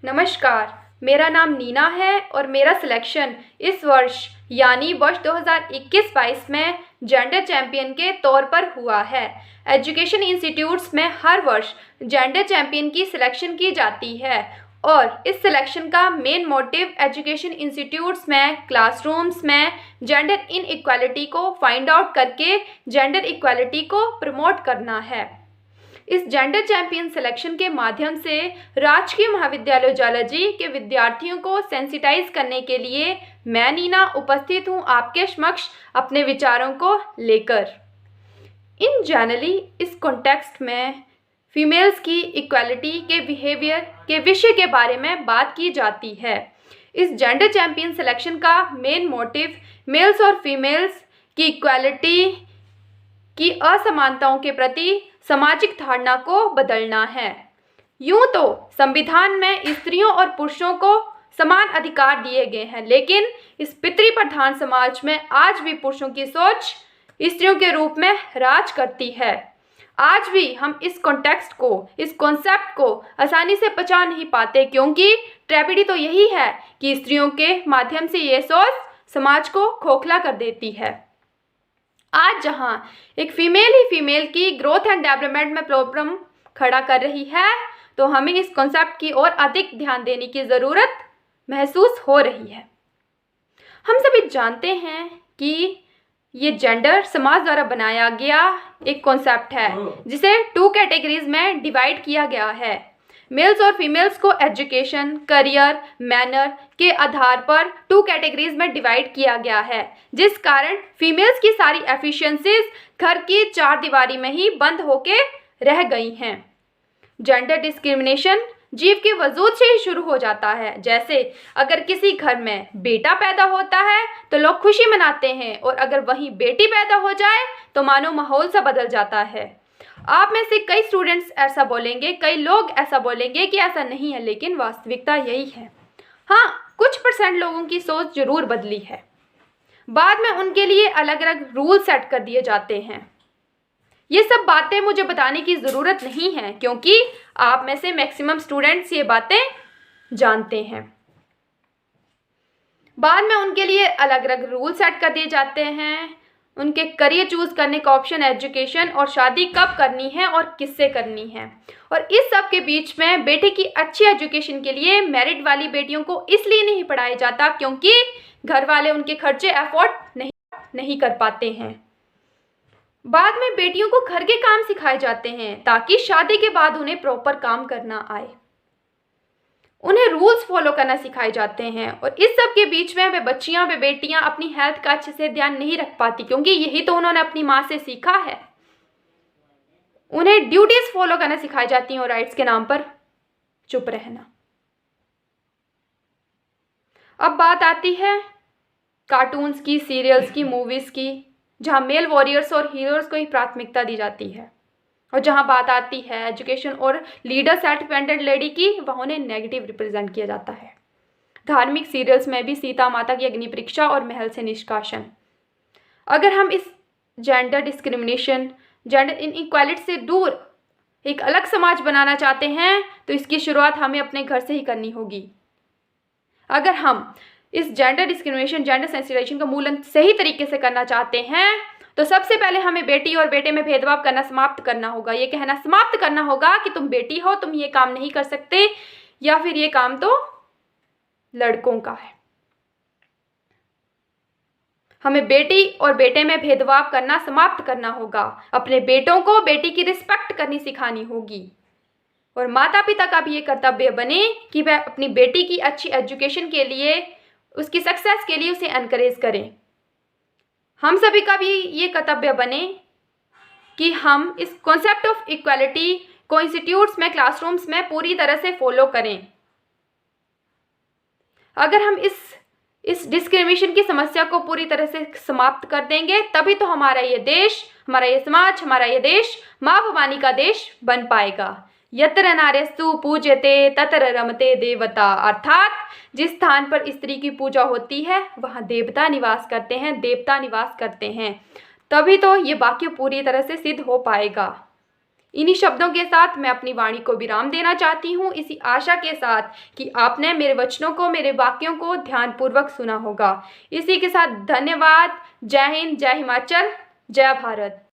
नमस्कार, मेरा नाम नीना है और मेरा सिलेक्शन इस वर्ष यानी वर्ष 2021-22 में जेंडर चैम्पियन के तौर पर हुआ है। एजुकेशन इंस्टीट्यूट्स में हर वर्ष जेंडर चैम्पियन की सिलेक्शन की जाती है और इस सिलेक्शन का मेन मोटिव एजुकेशन इंस्टीट्यूट्स में क्लासरूम्स में जेंडर इनइक्वालिटी को फाइंड आउट करके जेंडर इक्वालिटी को प्रमोट करना है। इस जेंडर चैंपियन सिलेक्शन के माध्यम से राजकीय महाविद्यालय जूलॉजी के विद्यार्थियों को सेंसिटाइज करने के लिए मैं नीना उपस्थित हूँ आपके समक्ष अपने विचारों को लेकर। इन जनरली इस कॉन्टेक्स्ट में फीमेल्स की इक्वालिटी के बिहेवियर के विषय के बारे में बात की जाती है। इस जेंडर चैंपियन सिलेक्शन का मेन मोटिव मेल्स और फीमेल्स की इक्वालिटी की असमानताओं के प्रति सामाजिक धारणा को बदलना है। यूं तो संविधान में स्त्रियों और पुरुषों को समान अधिकार दिए गए हैं, लेकिन इस पितृप्रधान समाज में आज भी पुरुषों की सोच स्त्रियों के रूप में राज करती है। आज भी हम इस कॉन्टेक्स्ट को, इस कॉन्सेप्ट को आसानी से पहचान नहीं पाते, क्योंकि ट्रेजेडी तो यही है कि स्त्रियों के माध्यम से ये सोच समाज को खोखला कर देती है। आज जहां एक फीमेल ही फीमेल की ग्रोथ एंड डेवलपमेंट में प्रॉब्लम खड़ा कर रही है, तो हमें इस कॉन्सेप्ट की ओर अधिक ध्यान देने की ज़रूरत महसूस हो रही है। हम सभी जानते हैं कि ये जेंडर समाज द्वारा बनाया गया एक कॉन्सेप्ट है, जिसे 2 कैटेगरीज में डिवाइड किया गया है। मेल्स और फीमेल्स को एजुकेशन, करियर, मैनर के आधार पर 2 कैटेगरीज में डिवाइड किया गया है, जिस कारण फीमेल्स की सारी एफिशिएंसीज घर की 4 दीवारी में ही बंद होके रह गई हैं। जेंडर डिस्क्रिमिनेशन जीव के वजूद से ही शुरू हो जाता है। जैसे अगर किसी घर में बेटा पैदा होता है तो लोग खुशी मनाते हैं, और अगर वहीं बेटी पैदा हो जाए तो मानो माहौल सा बदल जाता है। आप में से कई स्टूडेंट्स ऐसा बोलेंगे, कई लोग ऐसा बोलेंगे कि ऐसा नहीं है, लेकिन वास्तविकता यही है। हाँ, कुछ % लोगों की सोच जरूर बदली है। बाद में उनके लिए अलग अलग रूल सेट कर दिए जाते हैं। ये सब बातें मुझे बताने की ज़रूरत नहीं है, क्योंकि आप में से मैक्सिमम स्टूडेंट्स ये बातें जानते हैं। बाद में उनके लिए अलग अलग रूल सेट कर दिए जाते हैं। उनके करियर चूज करने का ऑप्शन, एजुकेशन और शादी कब करनी है और किससे करनी है। और इस सब के बीच में बेटे की अच्छी एजुकेशन के लिए मेरिट वाली बेटियों को इसलिए नहीं पढ़ाया जाता क्योंकि घर वाले उनके खर्चे अफोर्ड नहीं कर पाते हैं। बाद में बेटियों को घर के काम सिखाए जाते हैं ताकि शादी के बाद उन्हें प्रॉपर काम करना आए। उन्हें रूल्स फॉलो करना सिखाए जाते हैं, और इस सब के बीच में वे बच्चियां, वे बेटियां अपनी हेल्थ का अच्छे से ध्यान नहीं रख पाती, क्योंकि यही तो उन्होंने अपनी माँ से सीखा है। उन्हें ड्यूटीज फॉलो करना सिखाई जाती हैं और राइट्स के नाम पर चुप रहना। अब बात आती है कार्टून्स की, सीरियल्स की, मूवीज की, जहां मेल वॉरियर्स और हीरोज को ही प्राथमिकता दी जाती है, और जहां बात आती है एजुकेशन और लीडर सेल्फ डिपेंडेंट लेडी की, वहाँ उन्हें नेगेटिव रिप्रेजेंट किया जाता है। धार्मिक सीरियल्स में भी सीता माता की अग्नि परीक्षा और महल से निष्कासन। अगर हम इस जेंडर डिस्क्रिमिनेशन, जेंडर इनइक्वालिटी से दूर एक अलग समाज बनाना चाहते हैं, तो इसकी शुरुआत हमें अपने घर से ही करनी होगी। अगर हम इस जेंडर डिस्क्रिमिनेशन, जेंडर सेंसिटाइजेशन का मूल्यांकन सही तरीके से करना चाहते हैं, तो सबसे पहले हमें बेटी और बेटे में भेदभाव करना समाप्त करना होगा। ये कहना समाप्त करना होगा कि तुम बेटी हो, तुम ये काम नहीं कर सकते, या फिर ये काम तो लड़कों का है। हमें बेटी और बेटे में भेदभाव करना समाप्त करना होगा। अपने बेटों को बेटी की रिस्पेक्ट करनी सिखानी होगी, और माता पिता का भी ये कर्तव्य बने कि वह अपनी बेटी की अच्छी एजुकेशन के लिए, उसकी सक्सेस के लिए उसे एनकरेज करें। हम सभी का भी ये कर्तव्य बने कि हम इस कॉन्सेप्ट ऑफ इक्वालिटी को इंस्टीट्यूट्स में, क्लासरूम्स में पूरी तरह से फॉलो करें। अगर हम इस डिस्क्रिमिनेशन की समस्या को पूरी तरह से समाप्त कर देंगे, तभी तो हमारा ये देश, हमारा ये समाज, हमारा ये देश माँ भवानी का देश बन पाएगा। यत्र नार्यस्तु पूज्यते तत्र रमते देवता, अर्थात जिस स्थान पर स्त्री की पूजा होती है वहाँ देवता निवास करते हैं, देवता निवास करते हैं। तभी तो ये वाक्य पूरी तरह से सिद्ध हो पाएगा। इन्हीं शब्दों के साथ मैं अपनी वाणी को विराम देना चाहती हूँ, इसी आशा के साथ कि आपने मेरे वचनों को, मेरे वाक्यों को ध्यानपूर्वक सुना होगा। इसी के साथ धन्यवाद। जय हिंद, जय हिमाचल, जय भारत।